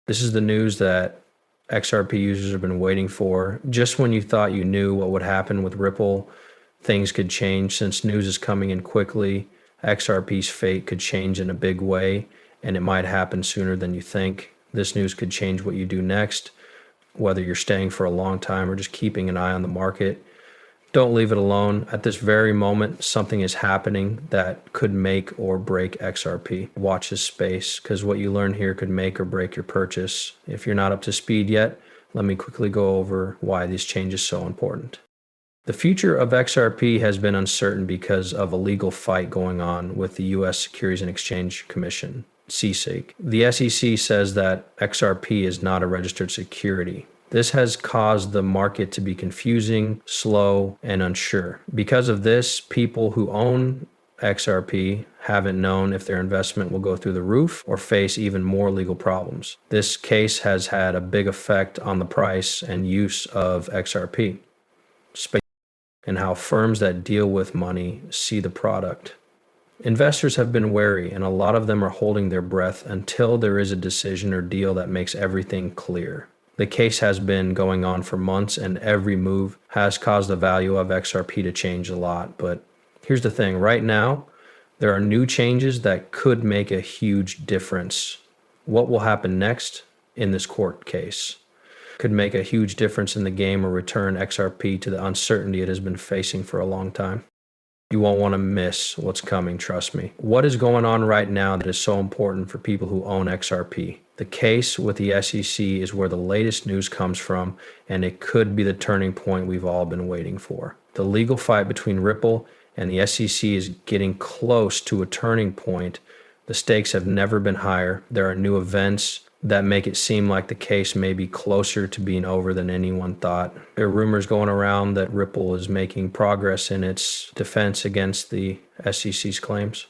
This is the news that XRP users have been waiting for. Just when you thought you knew what would happen with Ripple, things could change. Since news is coming in quickly, XRP's fate could change in a big way, and it might happen sooner than you think. This news could change what you do next, whether you're staying for a long time or just keeping an eye on the market. Don't leave it alone. At this very moment, something is happening that could make or break XRP. Watch this space, because what you learn here could make or break your purchase. If you're not up to speed yet, let me quickly go over why these changes are so important. The future of XRP has been uncertain because of a legal fight going on with the U.S. Securities and Exchange Commission, SEC. The SEC says that XRP is not a registered security. This has caused the market to be confusing, slow, and unsure. Because of this, people who own XRP haven't known if their investment will go through the roof or face even more legal problems. This case has had a big effect on the price and use of XRP, and how firms that deal with money see the product. Investors have been wary, and a lot of them are holding their breath until there is a decision or deal that makes everything clear. The case has been going on for months, and every move has caused the value of XRP to change a lot. But here's the thing, right now, there are new changes that could make a huge difference. What will happen next in this court case could make a huge difference in the game or return XRP to the uncertainty it has been facing for a long time. You won't want to miss what's coming, trust me. What is going on right now that is so important for people who own XRP? The case with the SEC is where the latest news comes from, and it could be the turning point we've all been waiting for. The legal fight between Ripple and the SEC is getting close to a turning point. The stakes have never been higher. There are new events that make it seem like the case may be closer to being over than anyone thought. There are rumors going around that Ripple is making progress in its defense against the SEC's claims.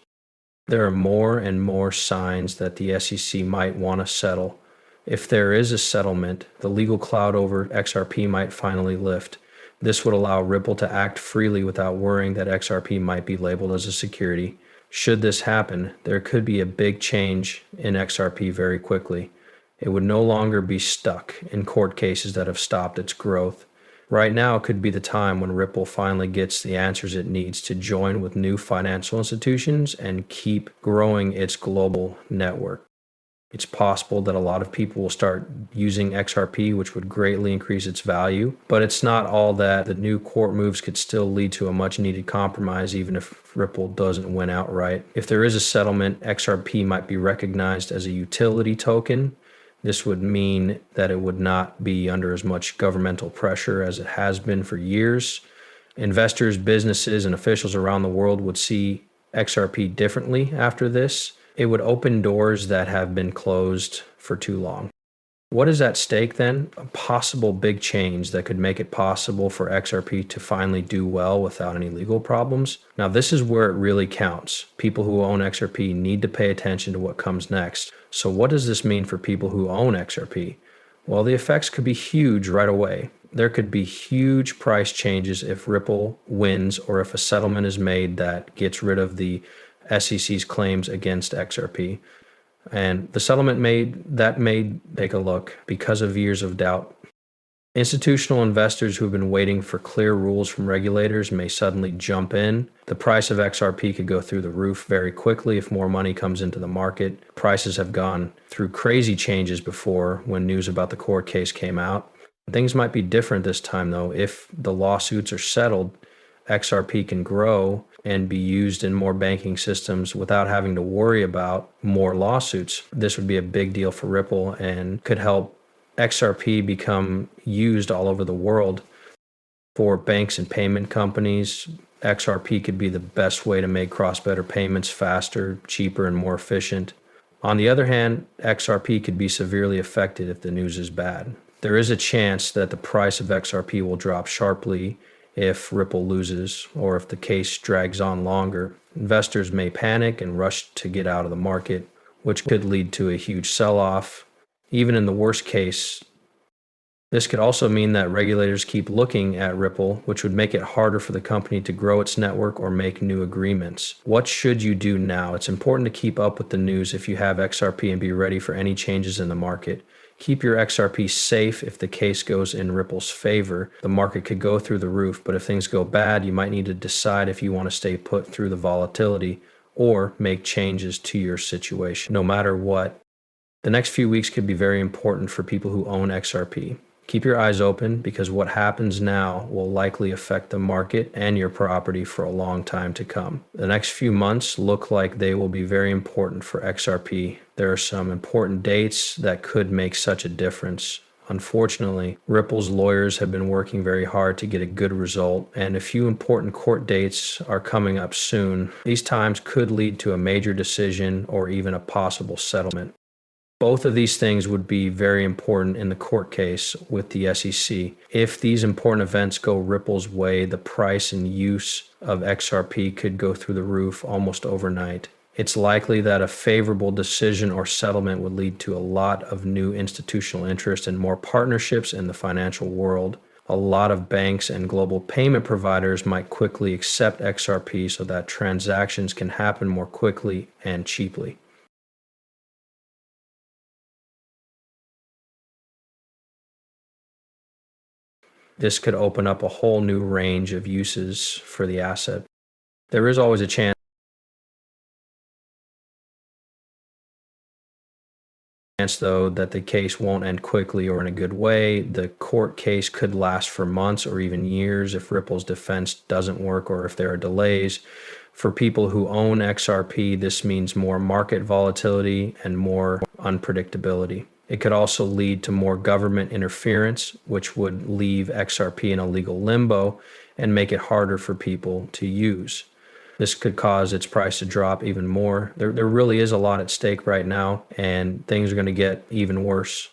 There are more and more signs that the SEC might want to settle. If there is a settlement, the legal cloud over XRP might finally lift. This would allow Ripple to act freely without worrying that XRP might be labeled as a security. Should this happen, there could be a big change in XRP very quickly. It would no longer be stuck in court cases that have stopped its growth. Right now could be the time when Ripple finally gets the answers it needs to join with new financial institutions and keep growing its global network. It's possible that a lot of people will start using XRP, which would greatly increase its value, but it's not all that. The new court moves could still lead to a much needed compromise even if Ripple doesn't win outright. If there is a settlement, XRP might be recognized as a utility token. This would mean that it would not be under as much governmental pressure as it has been for years. Investors, businesses, and officials around the world would see XRP differently after this. It would open doors that have been closed for too long. What is at stake then? A possible big change that could make it possible for XRP to finally do well without any legal problems. Now, this is where it really counts. People who own XRP need to pay attention to what comes next. So what does this mean for people who own XRP? Well, the effects could be huge right away. There could be huge price changes if Ripple wins or if a settlement is made that gets rid of the SEC's claims against XRP. And the settlement may take a look because of years of doubt. Institutional investors who have been waiting for clear rules from regulators may suddenly jump in. The price of XRP could go through the roof very quickly if more money comes into the market. Prices have gone through crazy changes before when news about the court case came out. Things might be different this time though. If the lawsuits are settled, XRP can grow and be used in more banking systems without having to worry about more lawsuits. This would be a big deal for Ripple and could help XRP become used all over the world. For banks and payment companies, XRP could be the best way to make cross-border payments faster, cheaper, and more efficient. On the other hand, XRP could be severely affected if the news is bad. There is a chance that the price of XRP will drop sharply if Ripple loses or if the case drags on longer. Investors may panic and rush to get out of the market, which could lead to a huge sell-off. Even in the worst case, this could also mean that regulators keep looking at Ripple, which would make it harder for the company to grow its network or make new agreements. What should you do now? It's important to keep up with the news if you have XRP and be ready for any changes in the market. Keep your XRP safe if the case goes in Ripple's favor. The market could go through the roof, but if things go bad, you might need to decide if you want to stay put through the volatility or make changes to your situation. No matter what, the next few weeks could be very important for people who own XRP. Keep your eyes open because what happens now will likely affect the market and your property for a long time to come. The next few months look like they will be very important for XRP. There are some important dates that could make such a difference. Unfortunately, Ripple's lawyers have been working very hard to get a good result, and a few important court dates are coming up soon. These times could lead to a major decision or even a possible settlement. Both of these things would be very important in the court case with the SEC. If these important events go Ripple's way, the price and use of XRP could go through the roof almost overnight. It's likely that a favorable decision or settlement would lead to a lot of new institutional interest and more partnerships in the financial world. A lot of banks and global payment providers might quickly accept XRP so that transactions can happen more quickly and cheaply. This could open up a whole new range of uses for the asset. There is always a chance, though, that the case won't end quickly or in a good way. The court case could last for months or even years if Ripple's defense doesn't work or if there are delays. For people who own XRP, this means more market volatility and more unpredictability. It could also lead to more government interference, which would leave XRP in a legal limbo and make it harder for people to use. This could cause its price to drop even more. There really is a lot at stake right now, and things are going to get even worse.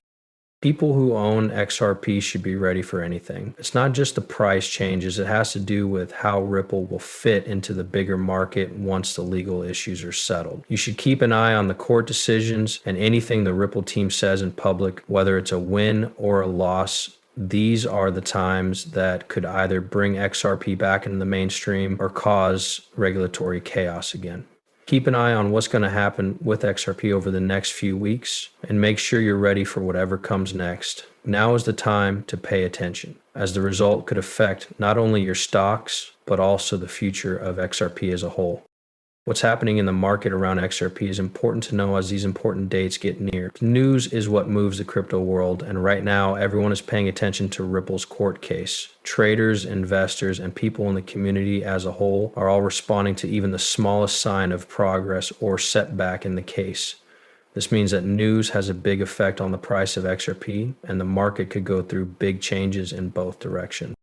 People who own XRP should be ready for anything. It's not just the price changes, it has to do with how Ripple will fit into the bigger market once the legal issues are settled. You should keep an eye on the court decisions and anything the Ripple team says in public, whether it's a win or a loss. These are the times that could either bring XRP back into the mainstream or cause regulatory chaos again. Keep an eye on what's going to happen with XRP over the next few weeks and make sure you're ready for whatever comes next. Now is the time to pay attention, as the result could affect not only your stocks, but also the future of XRP as a whole. What's happening in the market around XRP is important to know as these important dates get near. News is what moves the crypto world, and right now everyone is paying attention to Ripple's court case. Traders, investors, and people in the community as a whole are all responding to even the smallest sign of progress or setback in the case. This means that news has a big effect on the price of XRP, and the market could go through big changes in both directions.